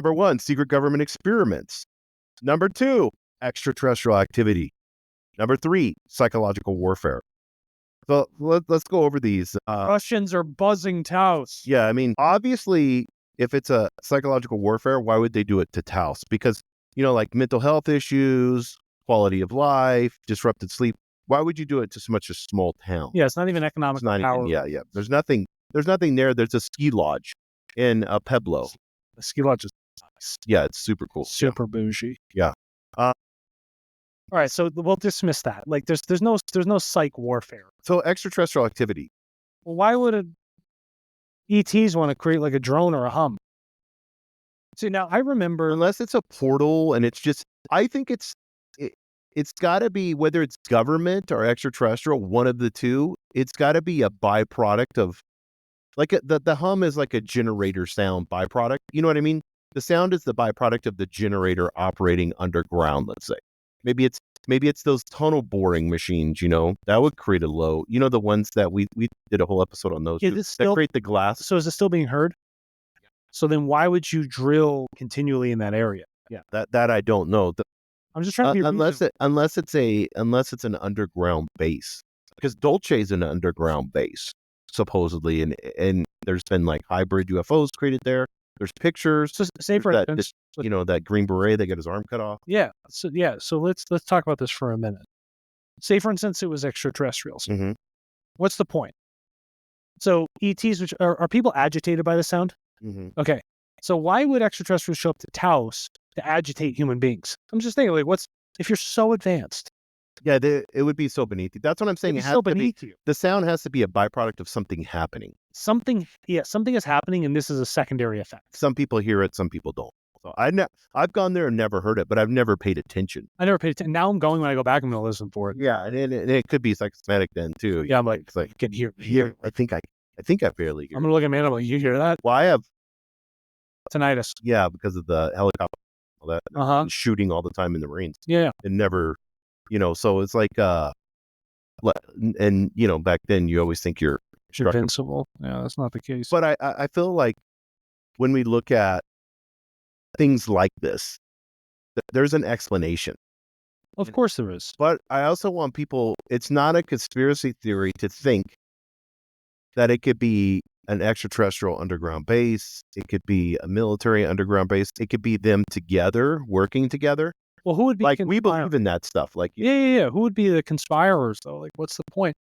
Number 1, secret government experiments. Number 2, extraterrestrial activity. Number 3, psychological warfare. So let's go over these. Russians are buzzing Taos. Yeah, I mean, obviously, if it's a psychological warfare, why would they do it to Taos? Because, like mental health issues, quality of life, disrupted sleep. Why would you do it to such a small town? Yeah, it's not even economic It's not power. even, yeah. There's nothing there. There's a ski lodge in Pueblo. The ski lodge is nice. Yeah, it's super cool. Super bougie. Yeah. All right, so we'll dismiss that. Like, there's no psych warfare. So extraterrestrial activity. Well, why would ETs want to create like a drone or a hum? See, now I remember, Unless it's a portal and it's just, I think it's got to be, whether it's government or extraterrestrial, one of the two. It's got to be a byproduct of, like, the hum is like a generator sound byproduct. You know what I mean? The sound is the byproduct of the generator operating underground, let's say. Maybe it's those tunnel boring machines, that would create a low, the ones that we did a whole episode on those. Yeah, that create the glass. So is it still being heard? So then why would you drill continually in that area? Yeah. That I don't know. I'm just trying to be unless it's an underground base, because Dolce is an underground base supposedly, and there's been like hybrid UFOs created there. There's pictures. So say for instance, that Green Beret that got his arm cut off. Yeah. So let's talk about this for a minute. Say for instance, it was extraterrestrials. Mm-hmm. What's the point? So ETs, which are people agitated by the sound? Mm-hmm. Okay. So why would extraterrestrials show up to Taos to agitate human beings? I'm just thinking, like, if you're so advanced? Yeah, it would be so beneath you. That's what I'm saying. It has so beneath you. The sound has to be a byproduct of something happening. Something is happening, and this is a secondary effect. Some people hear it, some people don't. So I've gone there and never heard it, but I've never paid attention. I never paid attention. Now I'm going, when I go back, I'm going to listen for it. Yeah, and it could be psychosomatic then too. Yeah, I'm like, I can hear. I think I barely hear. I'm gonna look at Amanda. Like, you hear that? Well, I have tinnitus. Yeah, because of the helicopter, all that shooting all the time in the Marines. Yeah, and never, so it's like, and back then you always think you're invincible. Yeah, that's not the case. But I feel like when we look at things like this, there's an explanation. Of course there is. But I also want people, it's not a conspiracy theory to think that it could be an extraterrestrial underground base. It could be a military underground base. It could be them together, working together. Well, who would be like, we believe in that stuff? Like, yeah. Who would be the conspirers though? Like, what's the point?